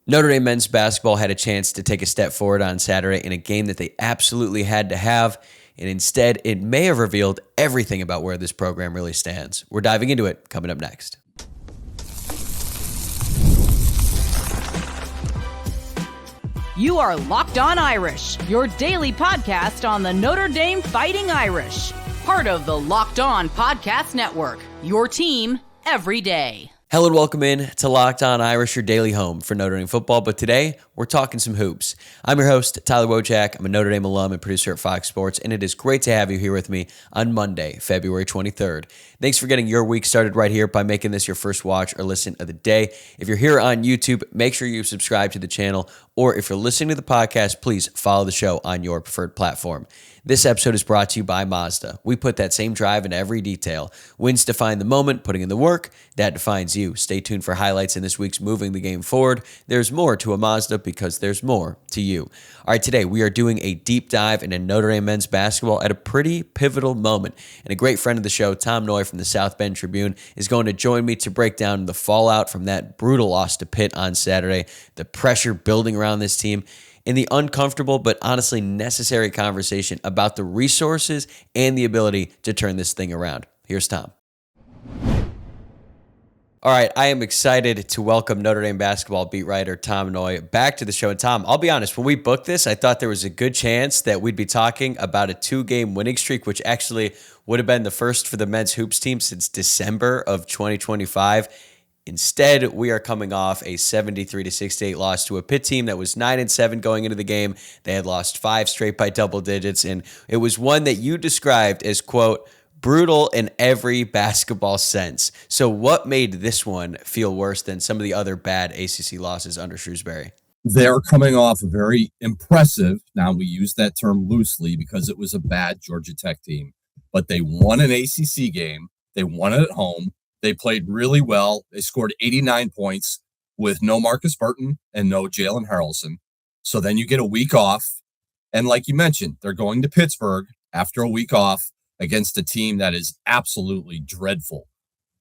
Notre Dame men's basketball had a chance to take a step forward on Saturday in a game that they absolutely had to have, and instead it may have revealed everything about where this program really stands. We're diving into it coming up next. You are Locked On Irish, your daily podcast on the Notre Dame Fighting Irish. Part of the Locked On Podcast Network, your team every day. Hello and welcome in to Locked On Irish, your daily home for Notre Dame football. But today, we're talking some hoops. I'm your host, Tyler Wojciak. I'm a Notre Dame alum and producer at Fox Sports, and it is great to have you here with me on Monday, February 23rd. Thanks for getting your week started right here by making this your first watch or listen of the day. If you're here on YouTube, make sure you subscribe to the channel, or if you're listening to the podcast, please follow the show on your preferred platform. This episode is brought to you by Mazda. We put that same drive into every detail. Wins define the moment, putting in the work. That defines you. Stay tuned for highlights in this week's Moving the Game Forward. There's more to a Mazda because there's more to you. All right, today we are doing a deep dive into Notre Dame men's basketball at a pretty pivotal moment. And a great friend of the show, Tom Noie from the South Bend Tribune, is going to join me to break down the fallout from that brutal loss to Pitt on Saturday, the pressure building around this team, in the uncomfortable but honestly necessary conversation about the resources and the ability to turn this thing around. Here's Tom. All right, I am excited to welcome Notre Dame basketball beat writer Tom Noie back to the show. And Tom, I'll be honest, when we booked this, I thought there was a good chance that we'd be talking about a 2-game winning streak, which actually would have been the first for the men's hoops team since December of 2025. Instead, we are coming off a 73-68 loss to a Pitt team that was 9-7 going into the game. They had lost 5 straight by double digits, and it was one that you described as, quote, brutal in every basketball sense. So what made this one feel worse than some of the other bad ACC losses under Shrewsberry? They're coming off a very impressive, now we use that term loosely because it was a bad Georgia Tech team, but they won an ACC game. They won it at home. They played really well. They scored 89 points with no Markus Burton and no Jalen Haralson. So then you get a week off. And like you mentioned, they're going to Pittsburgh after a week off against a team that is absolutely dreadful,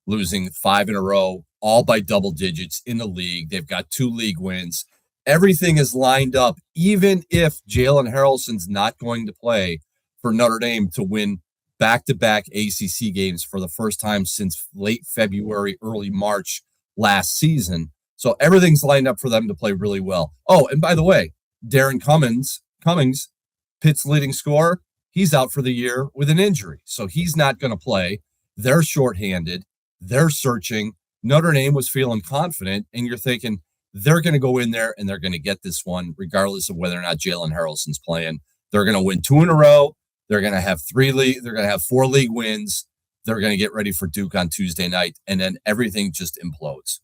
losing 5 in a row, all by double digits in the league. They've got 2 league wins. Everything is lined up, even if Jalen Haralson's not going to play, for Notre Dame to win back-to-back ACC games for the first time since late February, early March last season. So everything's lined up for them to play really well. Oh, and by the way, Darren Cummings, Pitt's leading scorer, he's out for the year with an injury. So he's not going to play. They're shorthanded. They're searching. Notre Dame was feeling confident, and you're thinking they're going to go in there and they're going to get this one, regardless of whether or not Jalen Haralson's playing. They're going to win 2 in a row. They're going to have 4 league wins. They're going to get ready for Duke on Tuesday night, and then everything just implodes.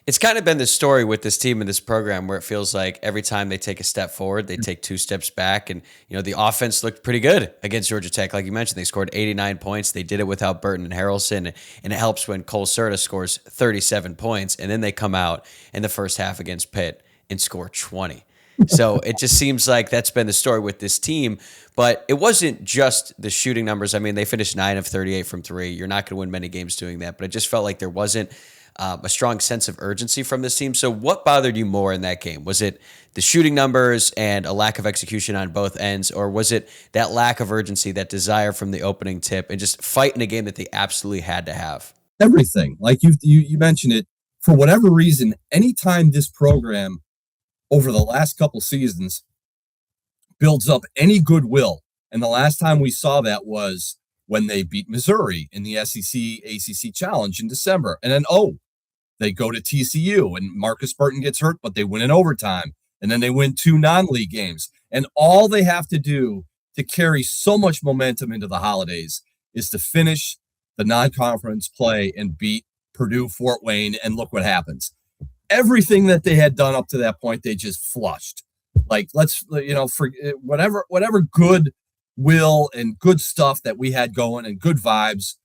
It's kind of been the story with this team and this program where it feels like every time they take a step forward, they take 2 steps back. And, you know, the offense looked pretty good against Georgia Tech. Like you mentioned, they scored 89 points. They did it without Burton and Haralson. And it helps when Certa scores 37 points. And then they come out in the first half against Pitt and score 20. So it just seems like that's been the story with this team. But it wasn't just the shooting numbers. I mean, they finished 9 of 38 from 3. You're not going to win many games doing that. But it just felt like there wasn't a strong sense of urgency from this team. So what bothered you more in that game? Was it the shooting numbers and a lack of execution on both ends? Or was it that lack of urgency, that desire from the opening tip, and just fight in a game that they absolutely had to have? Everything. Like you mentioned it. For whatever reason, anytime this program over the last couple seasons builds up any goodwill, and the last time we saw that was when they beat Missouri in the SEC ACC Challenge in December. And then, they go to TCU and Markus Burton gets hurt, but they win in overtime. And then they win 2 non-league games. And all they have to do to carry so much momentum into the holidays is to finish the non-conference play and beat Purdue, Fort Wayne, and look what happens. Everything that they had done up to that point, they just flushed. Like, let's, for whatever good will and good stuff that we had going and good vibes,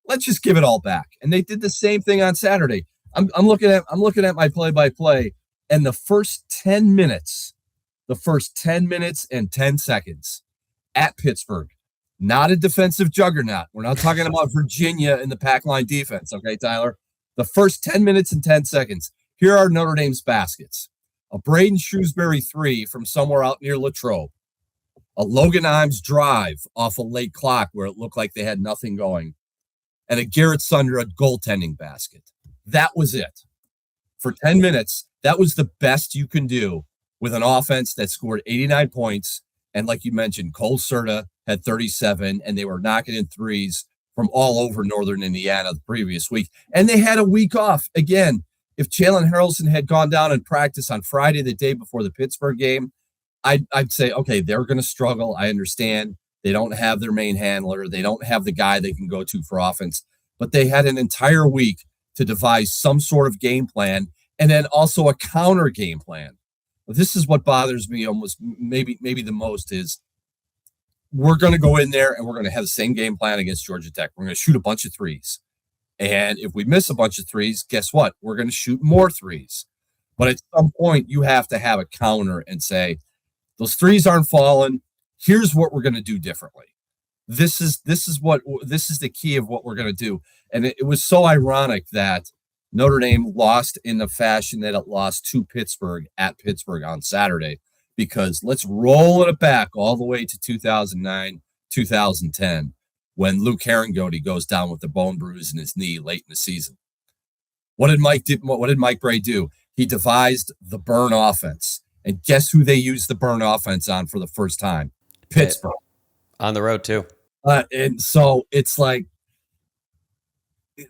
let's just give it all back. And they did the same thing on Saturday. I'm looking at my play-by-play, and the first 10 minutes and 10 seconds at Pittsburgh, not a defensive juggernaut. We're not talking about Virginia in the pack line defense. Okay, Tyler, the first 10 minutes and 10 seconds Here are Notre Dame's baskets. A Braden Shrewsberry 3 from somewhere out near Latrobe. A Logan Imes drive off a late clock where it looked like they had nothing going. And a Garrett Sundred goaltending basket. That was it. For 10 minutes, that was the best you can do with an offense that scored 89 points. And like you mentioned, Cole Certa had 37, and they were knocking in threes from all over Northern Indiana the previous week. And they had a week off. Again, if Jalen Haralson had gone down and practiced on Friday, the day before the Pittsburgh game, I'd say, okay, they're going to struggle. I understand. They don't have their main handler. They don't have the guy they can go to for offense. But they had an entire week to devise some sort of game plan and then also a counter game plan. This is what bothers me almost maybe the most is we're going to go in there and we're going to have the same game plan against Georgia Tech. We're going to shoot a bunch of threes. And if we miss a bunch of threes, guess what? We're going to shoot more threes. But at some point, you have to have a counter and say, those threes aren't falling. Here's what we're going to do differently. This is the key of what we're going to do. And it was so ironic that Notre Dame lost in the fashion that it lost to Pittsburgh at Pittsburgh on Saturday, because let's roll it back all the way to 2009, 2010, when Luke Herringody goes down with the bone bruise in his knee late in the season. What did Mike Bray do? He devised the burn offense. And guess who they used the burn offense on for the first time? Pittsburgh. On the road, too. And so it's like,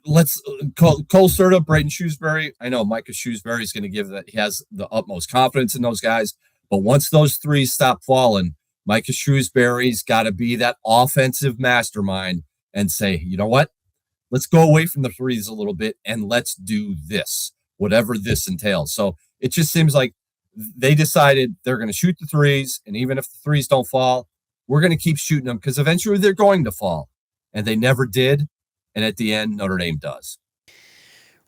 let's Cole Certa, Braden Shrewsberry. I know Micah Shrewsberry is going to give that. He has the utmost confidence in those guys. But once those threes stop falling, Micah Shrewsberry's got to be that offensive mastermind and say, you know what? Let's go away from the threes a little bit and let's do this, whatever this entails. So it just seems like they decided they're going to shoot the threes. And even if the threes don't fall, we're going to keep shooting them because eventually they're going to fall. And they never did. And at the end, Notre Dame does.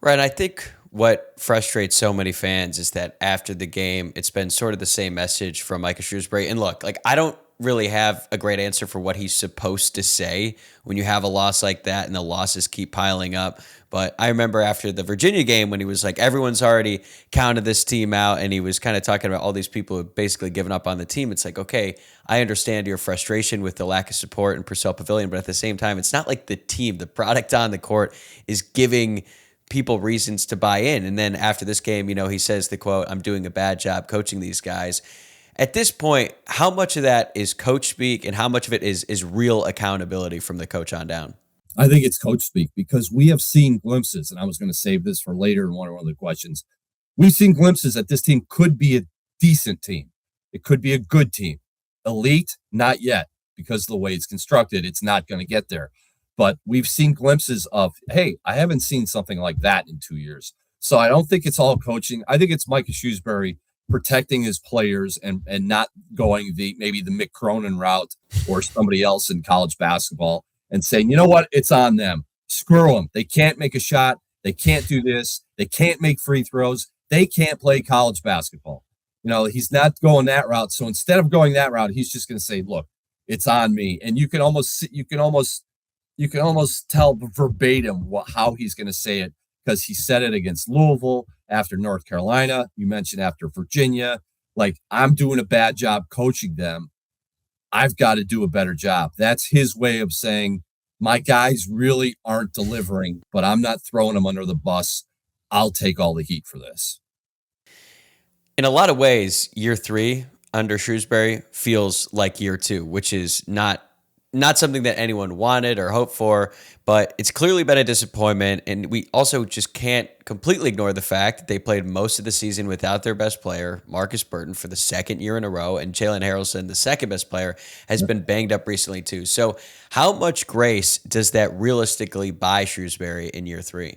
Right. I think what frustrates so many fans is that after the game, it's been sort of the same message from Micah Shrewsberry. And look, like, I don't really have a great answer for what he's supposed to say when you have a loss like that and the losses keep piling up. But I remember after the Virginia game when he was like, everyone's already counted this team out, and he was kind of talking about all these people who have basically given up on the team. It's like, okay, I understand your frustration with the lack of support in Purcell Pavilion, but at the same time, it's not like the team, the product on the court is giving people reasons to buy in. And then after this game, you know, he says the quote, "I'm doing a bad job coaching these guys." At this point, how much of that is coach speak and how much of it is real accountability from the coach on down? I think it's coach speak because we have seen glimpses, and I was going to save this for later in one of the questions. We've seen glimpses that this team could be a decent team. It could be a good team. Elite, not yet, because of the way it's constructed, it's not going to get there. But we've seen glimpses of, hey, I haven't seen something like that in 2 years. So I don't think it's all coaching. I think it's Micah Shrewsberry protecting his players and not going maybe the Mick Cronin route or somebody else in college basketball and saying, you know what, it's on them. Screw them. They can't make a shot. They can't do this. They can't make free throws. They can't play college basketball. You know, he's not going that route. So instead of going that route, he's just going to say, look, it's on me. And you can almost tell verbatim how he's going to say it, because he said it against Louisville, after North Carolina. You mentioned after Virginia. Like, I'm doing a bad job coaching them. I've got to do a better job. That's his way of saying, my guys really aren't delivering, but I'm not throwing them under the bus. I'll take all the heat for this. In a lot of ways, year 3 under Shrewsberry feels like year 2, which is not something that anyone wanted or hoped for, but it's clearly been a disappointment. And we also just can't completely ignore the fact that they played most of the season without their best player, Markus Burton, for the second year in a row. And Jalen Haralson, the second best player, has been banged up recently too. So how much grace does that realistically buy Shrewsberry in year 3?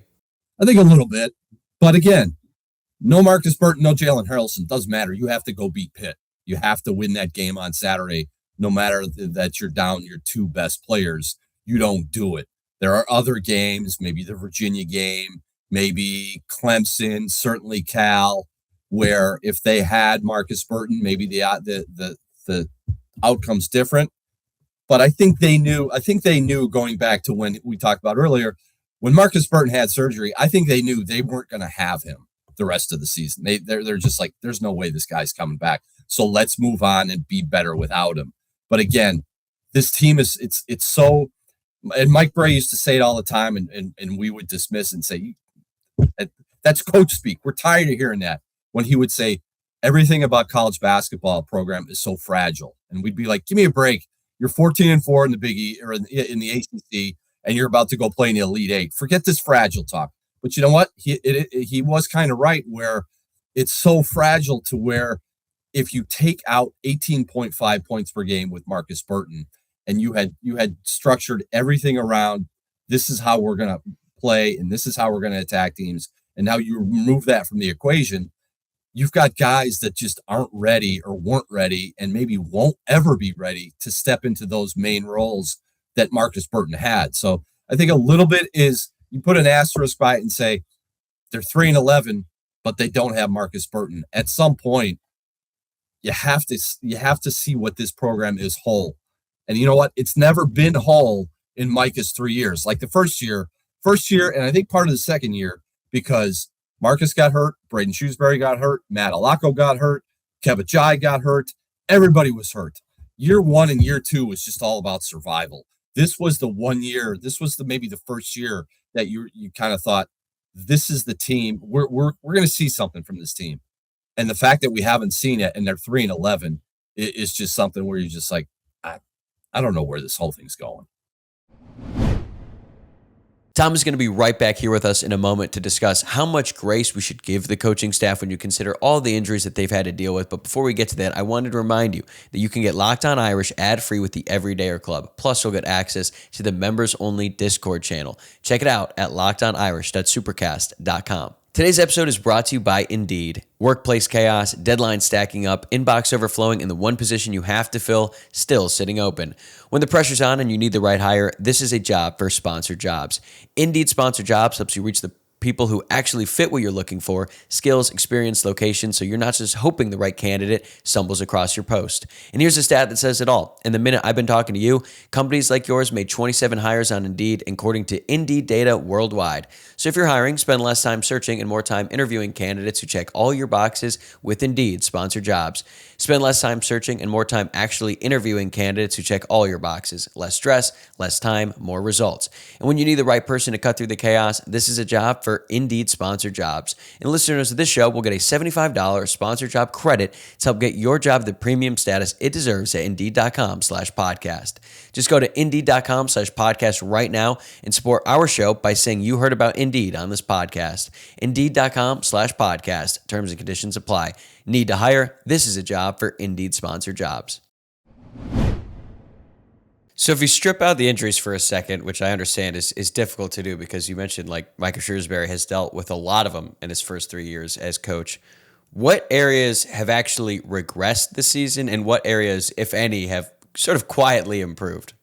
I think a little bit. But again, no Markus Burton, no Jalen Haralson. Doesn't matter. You have to go beat Pitt. You have to win that game on Saturday. No matter that you're down your 2 best players, you don't do it. There are other games, maybe the Virginia game, maybe Clemson, certainly Cal, where if they had Markus Burton, maybe the outcome's different. But I think they knew going back to when we talked about earlier, when Markus Burton had surgery, I think they knew they weren't going to have him. the rest of the season. They're just like, there's no way this guy's coming back. So let's move on and be better without him. But again, this team is it's so, and Mike Bray used to say it all the time, and we would dismiss and say, that's coach speak. We're tired of hearing that. When he would say, everything about college basketball program is so fragile. And we'd be like, give me a break. You're 14-4 in the Big E or in the ACC, and you're about to go play in the Elite Eight. Forget this fragile talk. But you know what? He was kind of right, where it's so fragile to where if you take out 18.5 points per game with Markus Burton, and you had structured everything around, this is how we're going to play and this is how we're going to attack teams, and now you remove that from the equation, you've got guys that just aren't ready or weren't ready and maybe won't ever be ready to step into those main roles that Markus Burton had. So I think a little bit is you put an asterisk by it and say they're 3-11, but they don't have Markus Burton. At some point, you have to see what this program is whole. And you know what? It's never been whole in Micah's 3 years. Like the first year, and I think part of the second year, because Markus got hurt, Braden Shrewsberry got hurt, Matt Alacco got hurt, Kebajai got hurt. Everybody was hurt. Year 1 and year 2 was just all about survival. This was the 1 year. This was maybe the first year that you kind of thought, this is the team. We're going to see something from this team. And the fact that we haven't seen it and they're 3-11 is just something where you're just like, I don't know where this whole thing's going. Tom is going to be right back here with us in a moment to discuss how much grace we should give the coaching staff when you consider all the injuries that they've had to deal with. But before we get to that, I wanted to remind you that you can get Locked On Irish ad-free with the Everydayer Club. Plus, you'll get access to the members-only Discord channel. Check it out at lockedonirish.supercast.com. Today's episode is brought to you by Indeed. Workplace chaos, deadlines stacking up, inbox overflowing, and the one position you have to fill still sitting open. When the pressure's on and you need the right hire, this is a job for sponsored jobs. Indeed Sponsored Jobs helps you reach the people who actually fit what you're looking for, skills, experience, location, so you're not just hoping the right candidate stumbles across your post. And here's a stat that says it all. In the minute I've been talking to you, companies like yours made 27 hires on Indeed, according to Indeed data worldwide. So if you're hiring, spend less time searching and more time interviewing candidates who check all your boxes with Indeed Sponsored Jobs. Spend less time searching and more time actually interviewing candidates who check all your boxes. Less stress, less time, more results. And when you need the right person to cut through the chaos, this is a job for Indeed Sponsored Jobs. And listeners of this show will get a $75 sponsored job credit to help get your job the premium status it deserves at Indeed.com/podcast. Just go to Indeed.com/podcast right now and support our show by saying you heard about Indeed on this podcast. Indeed.com/podcast. Terms and conditions apply. Need to hire? This is a job for Indeed Sponsored Jobs. So if you strip out the injuries for a second, which I understand is difficult to do because you mentioned like Micah Shrewsberry has dealt with a lot of them in his first 3 years as coach, what areas have actually regressed this season and what areas, if any, have sort of quietly improved?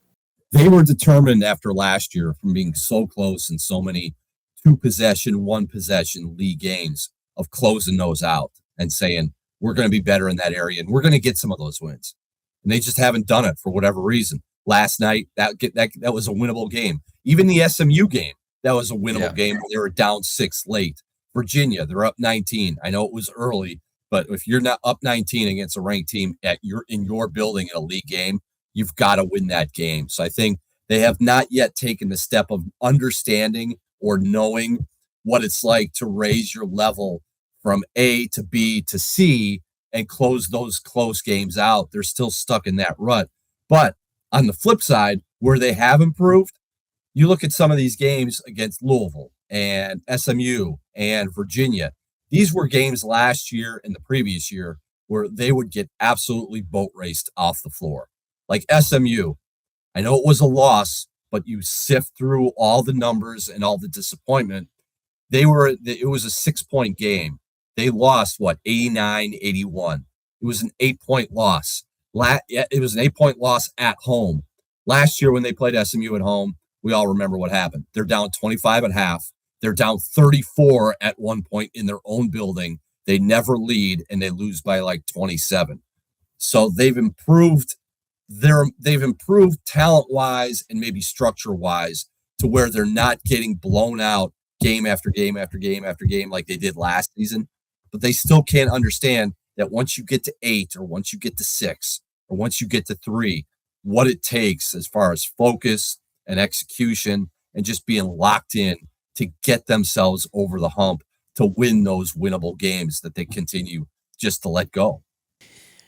They were determined after last year from being so close in so many 2-possession, 1-possession league games of closing those out and saying, we're going to be better in that area and we're going to get some of those wins. And they just haven't done it for whatever reason. Last night, that was a winnable game. Even the SMU game, that was a winnable game. They were down 6 late. Virginia, they're up 19. I know it was early, but if you're not up 19 against a ranked team in your building in a league game, you've got to win that game. So I think they have not yet taken the step of understanding or knowing what it's like to raise your level from A to B to C and close those close games out. They're still stuck in that rut. But on the flip side, where they have improved, you look at some of these games against Louisville and SMU and Virginia. These were games last year and the previous year where they would get absolutely boat raced off the floor. Like SMU, I know it was a loss, but you sift through all the numbers and all the disappointment. It was a 6-point game. They lost, 89-81. It was an 8-point loss. It was an 8-point loss at home. Last year when they played SMU at home, we all remember what happened. They're down 25 at half. They're down 34 at one point in their own building. They never lead, and they lose by like 27. So they've improved. They've improved talent-wise and maybe structure-wise to where they're not getting blown out game after game after game after game like they did last season, but they still can't understand that once you get to 8 or once you get to 6 or once you get to 3, what it takes as far as focus and execution and just being locked in to get themselves over the hump to win those winnable games that they continue just to let go.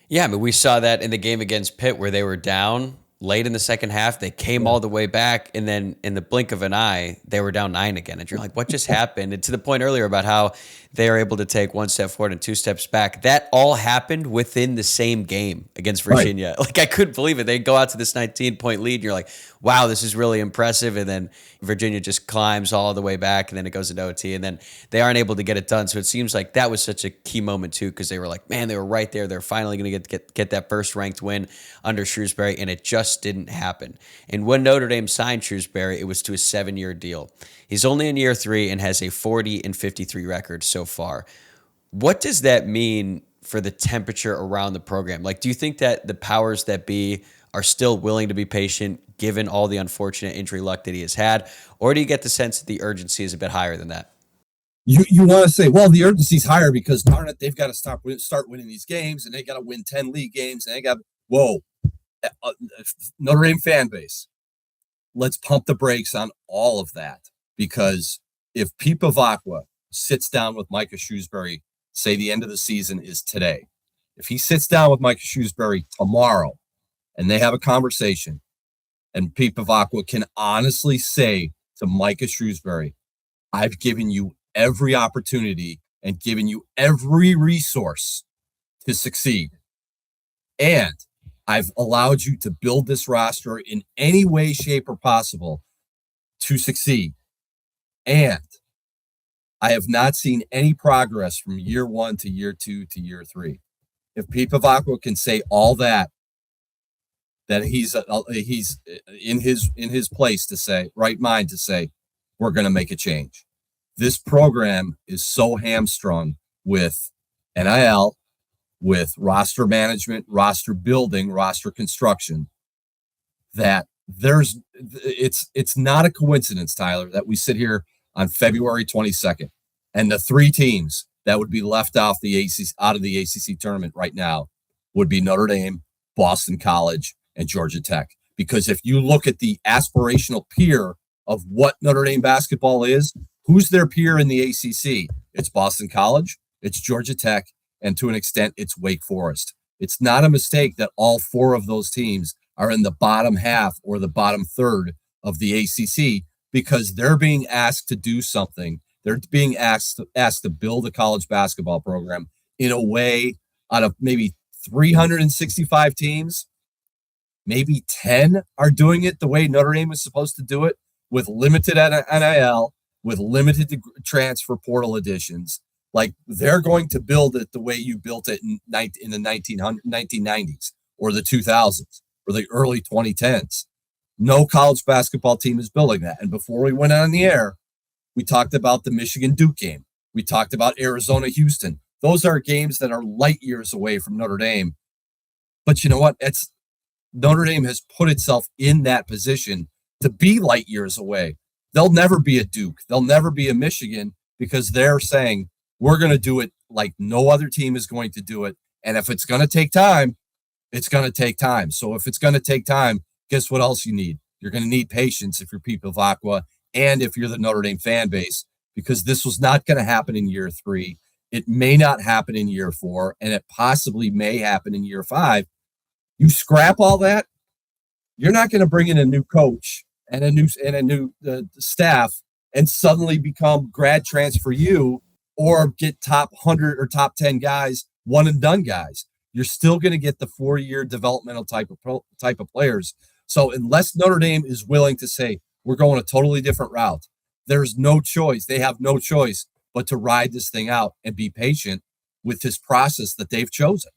Yeah, I mean, we saw that in the game against Pitt where they were down late in the second half. They came all the way back, and then in the blink of an eye, they were down 9 again. And you're like, what just happened? And to the point earlier about how they are able to take 1 step forward and 2 steps back, that all happened within the same game against Virginia. Right. Like, I couldn't believe it. They go out to this 19-point lead, and you're like, wow, this is really impressive. And then Virginia just climbs all the way back, and then it goes into OT, and then they aren't able to get it done. So it seems like that was such a key moment, too, because they were like, man, they were right there. They're finally going to get that first-ranked win under Shrewsberry, and it just didn't happen. And when Notre Dame signed Shrewsberry, it was to a 7-year deal. He's only in year 3 and has a 40-53 record so far. What does that mean for the temperature around the program? Like, do you think that the powers that be are still willing to be patient given all the unfortunate injury luck that he has had? Or do you get the sense that the urgency is a bit higher than that? You want to say, well, the urgency's higher because darn it, they've got to start winning these games, and they got to win 10 league games, and they got Notre Dame fan base. Let's pump the brakes on all of that, because if Pete Fallout sits down with Micah Shrewsberry, say the end of the season is today. If he sits down with Micah Shrewsberry tomorrow and they have a conversation, and Pete Fallout can honestly say to Micah Shrewsberry, I've given you every opportunity and given you every resource to succeed. And I've allowed you to build this roster in any way, shape, or possible to succeed. And I have not seen any progress from year 1 to year 2 to year 3. If Pete Fallout can say all that he's in his place to say, right mind to say, we're going to make a change. This program is so hamstrung with NIL, with roster management, roster building, roster construction, that it's not a coincidence, Tyler, that we sit here on February 22nd and the 3 teams that would be left off out of the ACC tournament right now would be Notre Dame, Boston College, and Georgia Tech. Because if you look at the aspirational peer of what Notre Dame basketball is, who's their peer in the ACC? It's Boston College, it's Georgia Tech, and to an extent, it's Wake Forest. It's not a mistake that all 4 of those teams are in the bottom half or the bottom third of the ACC, because they're being asked to do something. They're being asked to build a college basketball program in a way out of maybe 365 teams. Maybe 10 are doing it the way Notre Dame is supposed to do it, with limited NIL, with limited transfer portal additions. Like, they're going to build it the way you built it in the 1990s or the 2000s or the early 2010s. No college basketball team is building that. And before we went on the air, we talked about the Michigan-Duke game. We talked about Arizona-Houston. Those are games that are light years away from Notre Dame. But you know what? Notre Dame has put itself in that position to be light years away. They'll never be a Duke. They'll never be a Michigan, because they're saying, we're going to do it like no other team is going to do it. And if it's going to take time, it's going to take time. So if it's going to take time, guess what else you need? You're going to need patience if you're Pete Fallout and if you're the Notre Dame fan base, because this was not going to happen in year 3. It may not happen in year 4, and it possibly may happen in year 5. You scrap all that, you're not going to bring in a new coach and a new staff and suddenly become grad transfer you, or get top 100 or top 10 guys, one and done guys. You're still going to get the 4-year developmental type of players. So unless Notre Dame is willing to say, we're going a totally different route, there's no choice. They have no choice but to ride this thing out and be patient with this process that they've chosen.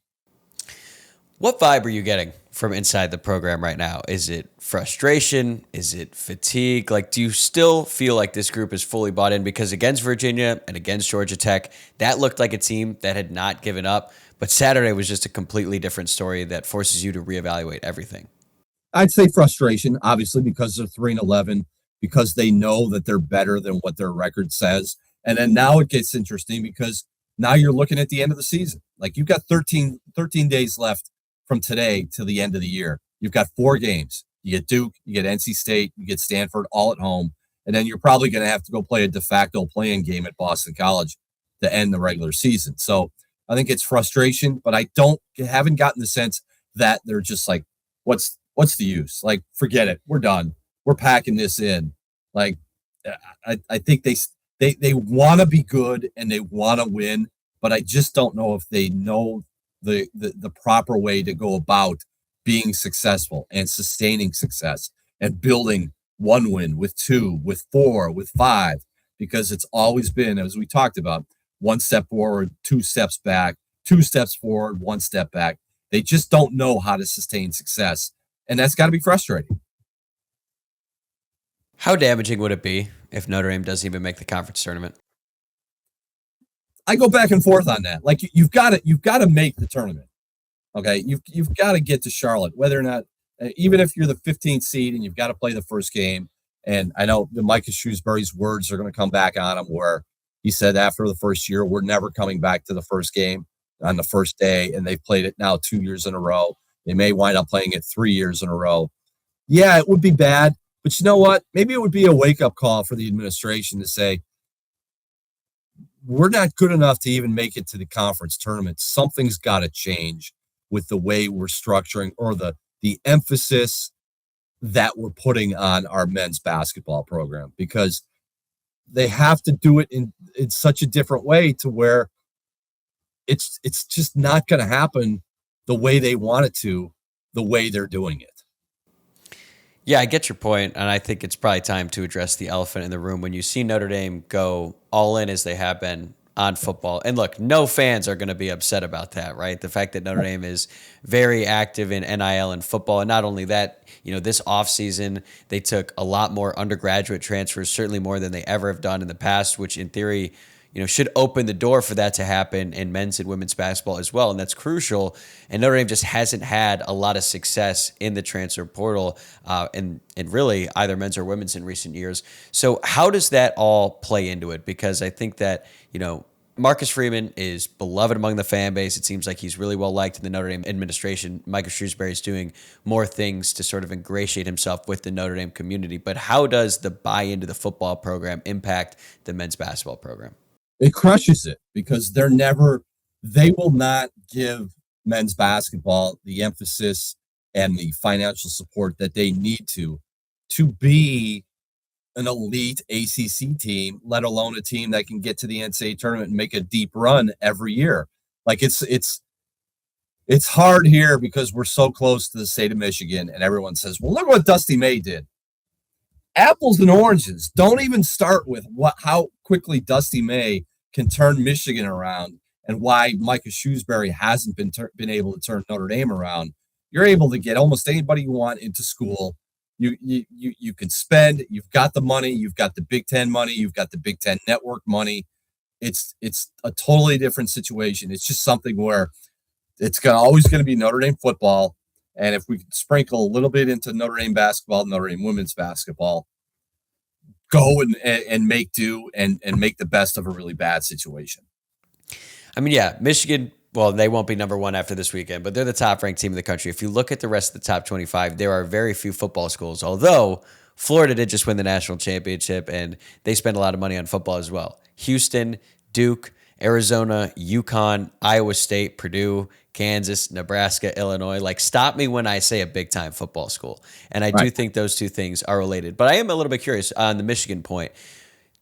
What vibe are you getting from inside the program right now? Is it frustration? Is it fatigue? Like, do you still feel like this group is fully bought in? Because against Virginia and against Georgia Tech, that looked like a team that had not given up. But Saturday was just a completely different story that forces you to reevaluate everything. I'd say frustration, obviously, because they're 3-11. because they know that they're better than what their record says. And then now it gets interesting because now you're looking at the end of the season. Like you've got 13 days left from today to the end of the year. You've got 4 games. You get Duke, you get NC State, you get Stanford all at home. And then you're probably going to have to go play a de facto play-in game at Boston College to end the regular season. So I think it's frustration, but I haven't gotten the sense that they're just like, what's the use? Like, forget it. We're done. We're packing this in. Like, I think they want to be good and they want to win, but I just don't know if they know the proper way to go about being successful and sustaining success and building 1 win with 2, with 4, with 5, because it's always been, as we talked about, 1 step forward, 2 steps back, 2 steps forward, 1 step back. They just don't know how to sustain success. And that's got to be frustrating. How damaging would it be if Notre Dame doesn't even make the conference tournament? I go back and forth on that. Like you've got to make the tournament. Okay. You've got to get to Charlotte, whether or not, even if you're the 15th seed and you've got to play the first game. And I know the Micah Shrewsberry's words are going to come back on him, where he said after the first year, we're never coming back to the first game on the first day. And they've played it now 2 years in a row. They may wind up playing it 3 years in a row. Yeah, it would be bad. But you know what? Maybe it would be a wake-up call for the administration to say, we're not good enough to even make it to the conference tournament. Something's got to change with the way we're structuring, or the emphasis that we're putting on our men's basketball program, because they have to do it in such a different way to where it's just not going to happen the way they want it to, the way they're doing it. Yeah, I get your point, and I think it's probably time to address the elephant in the room. When you see Notre Dame go all in as they have been on football, and look, no fans are going to be upset about that, right? The fact that Notre Dame is very active in NIL and football, and not only that, this offseason, they took a lot more undergraduate transfers, certainly more than they ever have done in the past, which in theory, should open the door for that to happen in men's and women's basketball as well. And that's crucial. And Notre Dame just hasn't had a lot of success in the transfer portal and really either men's or women's in recent years. So how does that all play into it? Because I think that, Marcus Freeman is beloved among the fan base. It seems like he's really well liked in the Notre Dame administration. Micah Shrewsberry is doing more things to sort of ingratiate himself with the Notre Dame community. But how does the buy-in to the football program impact the men's basketball program? It crushes it, because they will not give men's basketball the emphasis and the financial support that they need to be an elite ACC team, let alone a team that can get to the NCAA tournament and make a deep run every year. Like it's hard here because we're so close to the state of Michigan, and everyone says, well, look what Dusty May did. Apples and oranges. Don't even start with how quickly Dusty May can turn Michigan around and why Micah Shrewsberry hasn't been able to turn Notre Dame around. You're able to get almost anybody you want into school. You can spend. You've got the money. You've got the Big Ten money. You've got the Big Ten Network money. It's a totally different situation. It's just something where it's always going to be Notre Dame football. And if we could sprinkle a little bit into Notre Dame basketball, Notre Dame women's basketball, go and make do and make the best of a really bad situation. I mean, yeah, Michigan, well, they won't be number one after this weekend, but they're the top-ranked team in the country. If you look at the rest of the top 25, there are very few football schools, although Florida did just win the national championship, and they spend a lot of money on football as well. Houston, Duke, Arizona, UConn, Iowa State, Purdue, Kansas, Nebraska, Illinois. Like, stop me when I say a big-time football school. And I do think those two things are related. But I am a little bit curious on the Michigan point.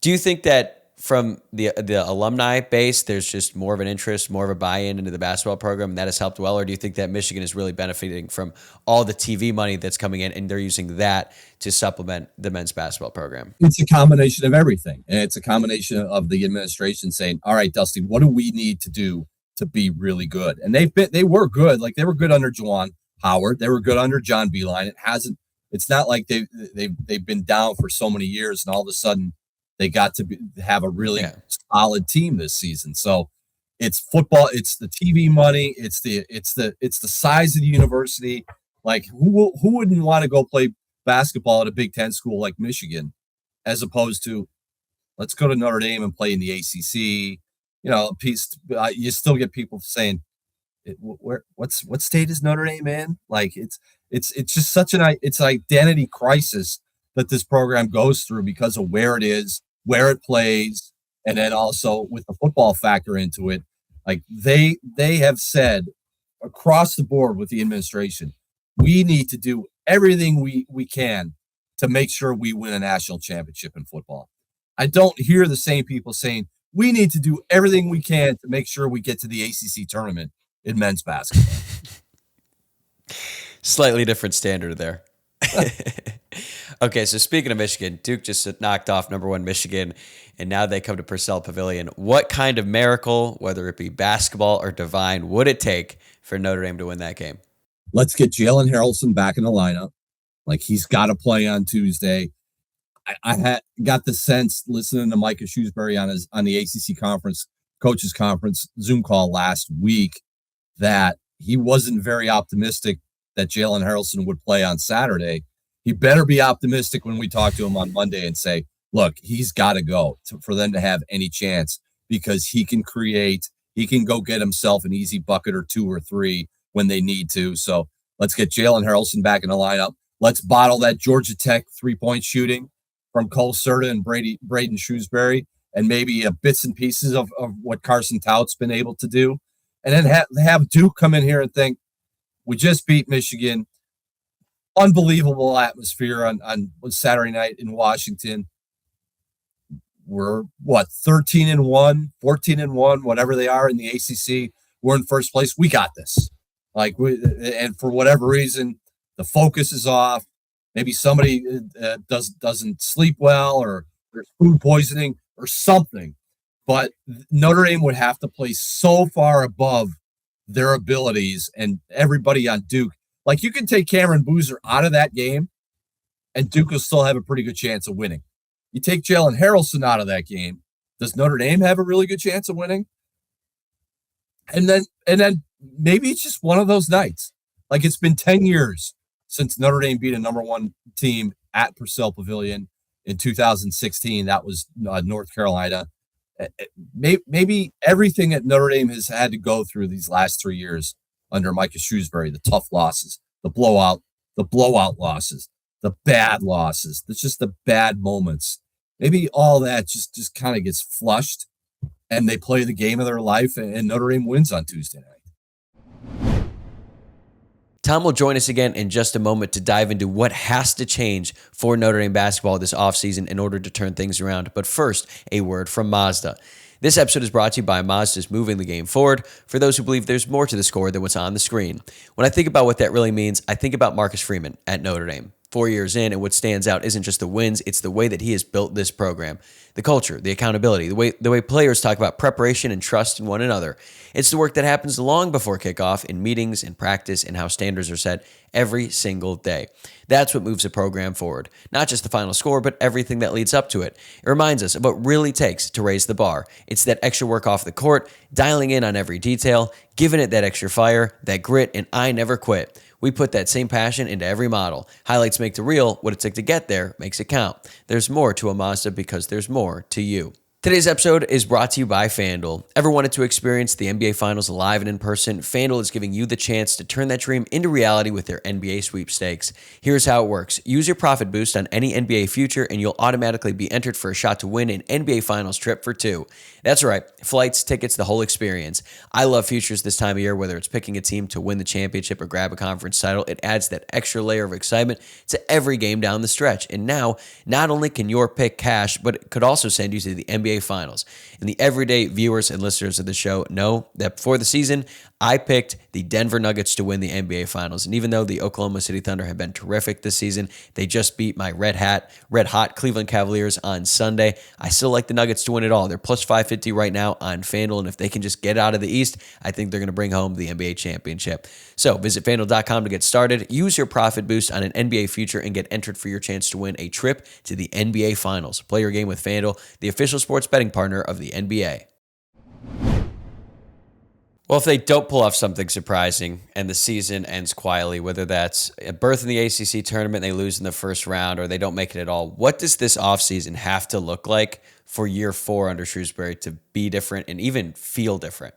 Do you think that from the alumni base, there's just more of an interest, more of a buy-in into the basketball program, and that has helped well? Or do you think that Michigan is really benefiting from all the TV money that's coming in, and they're using that to supplement the men's basketball program? It's a combination of everything. And it's a combination of the administration saying, all right, Dusty, what do we need to do to be really good? And they were good. Like, they were good under Juwan Howard. They were good under John Beilein. It's not like they've been down for so many years and all of a sudden they got to have a really solid team this season. So it's football. It's the TV money. It's the size of the university. Like, who wouldn't want to go play basketball at a Big Ten school like Michigan? as opposed to let's go to Notre Dame and play in the ACC. You still get people saying, what state is Notre Dame in? Like it's just such it's an identity crisis that this program goes through because of where it is, where it plays, and then also with the football factor into it. Like they have said across the board with the administration, we need to do everything we can to make sure we win a national championship in football. I don't hear the same people saying we need to do everything we can to make sure we get to the ACC tournament in men's basketball. Slightly different standard there. Okay, so speaking of Michigan, Duke just knocked off number 1 Michigan, and now they come to Purcell Pavilion. What kind of miracle, whether it be basketball or divine, would it take for Notre Dame to win that game? Let's get Jalen Haralson back in the lineup. Like, he's got to play on Tuesday. I got the sense listening to Micah Shrewsberry on the ACC coaches conference Zoom call last week that he wasn't very optimistic that Jalen Haralson would play on Saturday. He better be optimistic when we talk to him on Monday and say, look, he's got to go for them to have any chance, because he can go get himself an easy bucket or 2 or 3 when they need to. So let's get Jalen Haralson back in the lineup. Let's bottle that Georgia Tech 3-point shooting from Cole Certa and Braden Shrewsberry, and maybe bits and pieces of what Carson Tout's been able to do. And then have Duke come in here and think, we just beat Michigan. Unbelievable atmosphere on Saturday night in Washington. We're 13-1, 14-1, whatever they are in the ACC. We're in first place. We got this. And for whatever reason, the focus is off. Maybe somebody doesn't sleep well, or there's food poisoning or something. But Notre Dame would have to play so far above their abilities, and everybody on Duke. Like, you can take Cameron Boozer out of that game, and Duke will still have a pretty good chance of winning. You take Jalen Haralson out of that game, does Notre Dame have a really good chance of winning? And then maybe it's just one of those nights. Like, it's been 10 years since Notre Dame beat a number 1 team at Purcell Pavilion in 2016. That was North Carolina. Maybe everything that Notre Dame has had to go through these last 3 years under Micah Shrewsberry, the tough losses, the blowout losses, the bad losses, it's just the bad moments. Maybe all that just kind of gets flushed, and they play the game of their life, and Notre Dame wins on Tuesday night. Tom will join us again in just a moment to dive into what has to change for Notre Dame basketball this offseason in order to turn things around. But first, a word from Mazda. This episode is brought to you by Mazda's Moving the Game Forward, for those who believe there's more to the score than what's on the screen. When I think about what that really means, I think about Marcus Freeman at Notre Dame. 4 years in, and what stands out isn't just the wins, it's the way that he has built this program. The culture, the accountability, the way players talk about preparation and trust in one another. It's the work that happens long before kickoff, in meetings, in practice, and how standards are set every single day. That's what moves a program forward. Not just the final score, but everything that leads up to it. It reminds us of what really takes to raise the bar. It's that extra work off the court, dialing in on every detail, giving it that extra fire, that grit, and I never quit. We put that same passion into every model. Highlights make the reel. What it took to get there makes it count. There's more to a Mazda because there's more to you. Today's episode is brought to you by FanDuel. Ever wanted to experience the NBA Finals live and in person? FanDuel is giving you the chance to turn that dream into reality with their NBA sweepstakes. Here's how it works. Use your profit boost on any NBA future and you'll automatically be entered for a shot to win an NBA Finals trip for 2. That's right. Flights, tickets, the whole experience. I love futures this time of year, whether it's picking a team to win the championship or grab a conference title. It adds that extra layer of excitement to every game down the stretch. And now, not only can your pick cash, but it could also send you to the NBA Finals. And the everyday viewers and listeners of the show know that before the season, I picked the Denver Nuggets to win the NBA Finals. And even though the Oklahoma City Thunder have been terrific this season, they just beat my red hot Cleveland Cavaliers on Sunday. I still like the Nuggets to win it all. They're plus 550 right now on FanDuel. And if they can just get out of the East, I think they're going to bring home the NBA championship. So visit FanDuel.com to get started. Use your profit boost on an NBA future and get entered for your chance to win a trip to the NBA Finals. Play your game with FanDuel, the official sports betting partner of the NBA. Well, if they don't pull off something surprising and the season ends quietly, whether that's a berth in the ACC tournament, they lose in the first round, or they don't make it at all, what does this offseason have to look like for year 4 under Shrewsberry to be different and even feel different?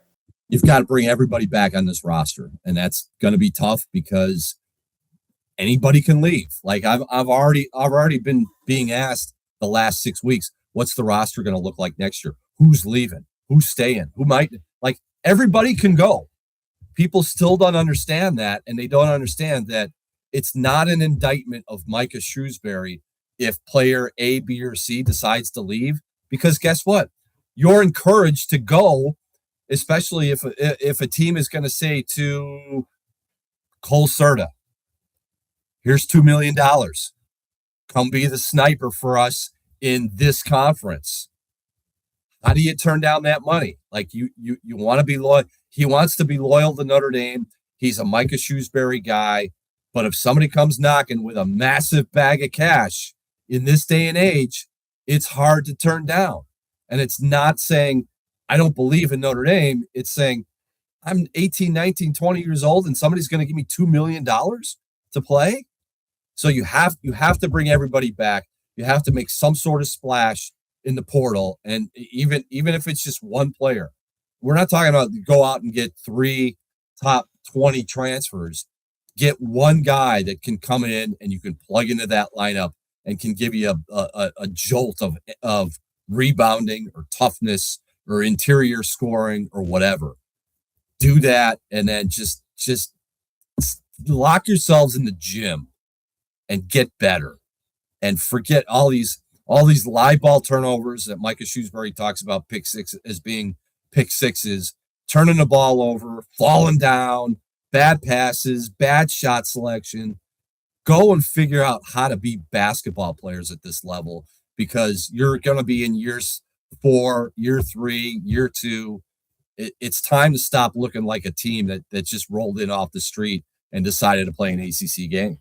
You've got to bring everybody back on this roster, and that's going to be tough because anybody can leave. Like I've already been being asked the last 6 weeks, what's the roster going to look like next year? Who's leaving? Who's staying? Who might, like, everybody can go. People still don't understand that, and they don't understand that it's not an indictment of Micah Shrewsberry if player A, B, or C decides to leave, because guess what? You're encouraged to go, especially if a team is going to say to Cole Certa, here's $2 million. Come be the sniper for us in this conference. How do you turn down that money? Like you want to be loyal. He wants to be loyal to Notre Dame. He's a Micah Shrewsberry guy. But if somebody comes knocking with a massive bag of cash in this day and age, it's hard to turn down. And it's not saying, I don't believe in Notre Dame. It's saying, I'm 18, 19, 20 years old, and somebody's going to give me $2 million to play. So you have to bring everybody back. You have to make some sort of splash in the portal. And even if it's just one player, we're not talking about go out and get 3 top 20 transfers. Get one guy that can come in and you can plug into that lineup and can give you a jolt of rebounding or toughness or interior scoring or whatever. Do that, and then just lock yourselves in the gym and get better, and forget all these live ball turnovers that Micah Shrewsberry talks about pick six as being pick sixes, turning the ball over, falling down, bad passes, bad shot selection. Go and figure out how to be basketball players at this level, because you're going to be in years 4, year 3, year 2. It's time to stop looking like a team that just rolled in off the street and decided to play an ACC game.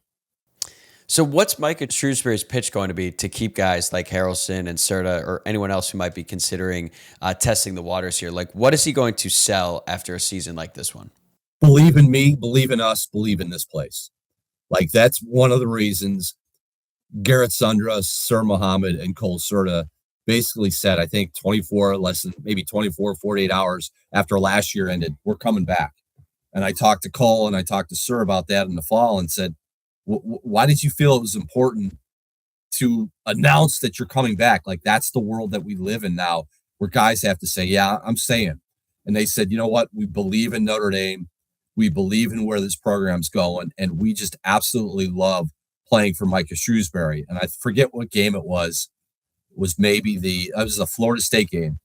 So what's Micah Shrewsberry's pitch going to be to keep guys like Haralson and Certa or anyone else who might be considering testing the waters here? Like, what is he going to sell after a season like this one? Believe in me, believe in us, believe in this place. Like, that's one of the reasons Garrett Sundra, Sir Muhammad, and Cole Certa basically said, I think 48 hours after last year ended, we're coming back. And I talked to Cole and I talked to Sir about that in the fall and said, why did you feel it was important to announce that you're coming back? Like, that's the world that we live in now, where guys have to say, yeah, I'm staying. And they said, you know what? We believe in Notre Dame. We believe in where this program's going. And we just absolutely love playing for Micah Shrewsberry. And I forget what game it was. It was maybe it was a Florida State game.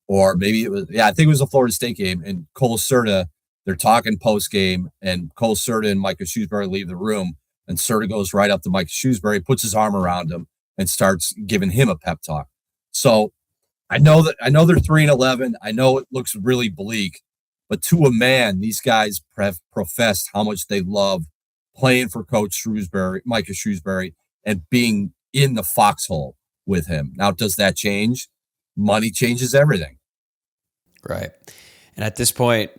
Or maybe it was, I think it was a Florida State game. And Cole Certa, they're talking post game, and Cole Certa and Micah Shrewsberry leave the room, and Certa goes right up to Micah Shrewsberry, puts his arm around him, and starts giving him a pep talk. So I know they're 3-11. I know it looks really bleak, but to a man, these guys have professed how much they love playing for Coach Shrewsberry, Micah Shrewsberry, and being in the foxhole with him. Now, does that change? Money changes everything. Right. And at this point,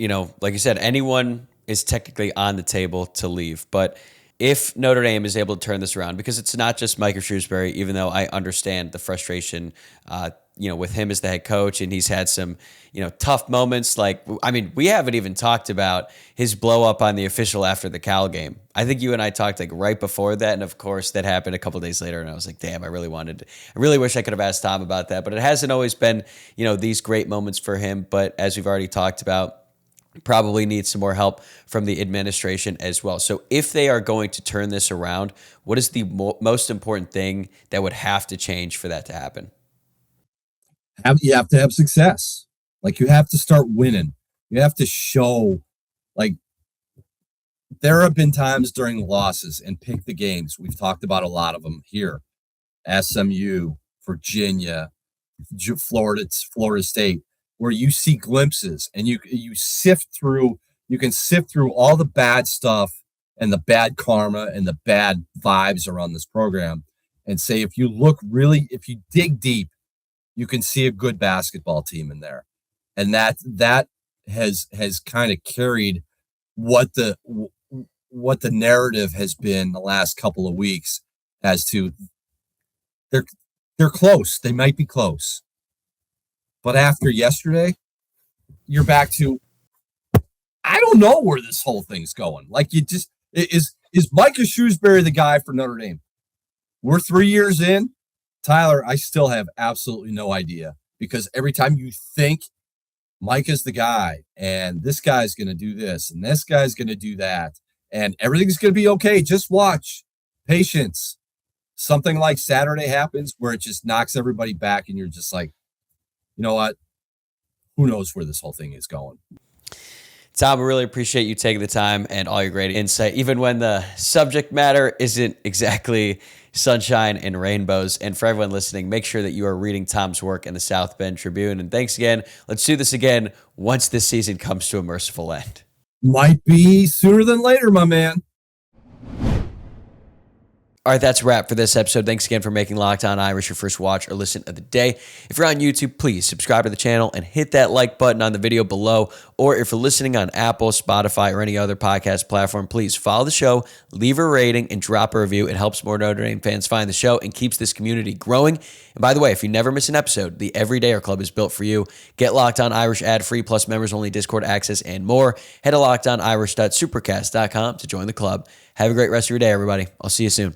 like you said, anyone is technically on the table to leave. But if Notre Dame is able to turn this around, because it's not just Micah Shrewsberry, even though I understand the frustration, with him as the head coach, and he's had some, tough moments. We haven't even talked about his blow up on the official after the Cal game. I think you and I talked right before that. And of course that happened a couple of days later. And I was like, damn, I really wish I could have asked Tom about that, but it hasn't always been, these great moments for him. But as we've already talked about, probably needs some more help from the administration as well. So if they are going to turn this around, what is the most important thing that would have to change for that to happen? You have to have success. Like, you have to start winning. You have to show, there have been times during losses, and pick the games. We've talked about a lot of them here. SMU, Virginia, Florida State, where you see glimpses and you can sift through all the bad stuff and the bad karma and the bad vibes around this program and say, if you dig deep, you can see a good basketball team in there. And that has kind of carried what the narrative has been the last couple of weeks as to they're close. They might be close. But after yesterday, you're back to, I don't know where this whole thing's going. Like, is Micah Shrewsberry the guy for Notre Dame? We're 3 years in. Tyler, I still have absolutely no idea, because every time you think Micah's the guy and this guy's going to do this and this guy's going to do that and everything's going to be okay, just watch. Patience. Something like Saturday happens where it just knocks everybody back and you're just like, you know what? Who knows where this whole thing is going? Tom, I really appreciate you taking the time and all your great insight, even when the subject matter isn't exactly sunshine and rainbows. And for everyone listening, make sure that you are reading Tom's work in the South Bend Tribune. And thanks again. Let's do this again once this season comes to a merciful end. Might be sooner than later, my man. All right, that's a wrap for this episode. Thanks again for making Locked On Irish your first watch or listen of the day. If you're on YouTube, please subscribe to the channel and hit that like button on the video below. Or if you're listening on Apple, Spotify, or any other podcast platform, please follow the show, leave a rating, and drop a review. It helps more Notre Dame fans find the show and keeps this community growing. And by the way, if you never miss an episode, the Everydayer Club is built for you. Get Locked On Irish ad-free plus members-only Discord access and more. Head to LockedOnIrish.supercast.com to join the club. Have a great rest of your day, everybody. I'll see you soon.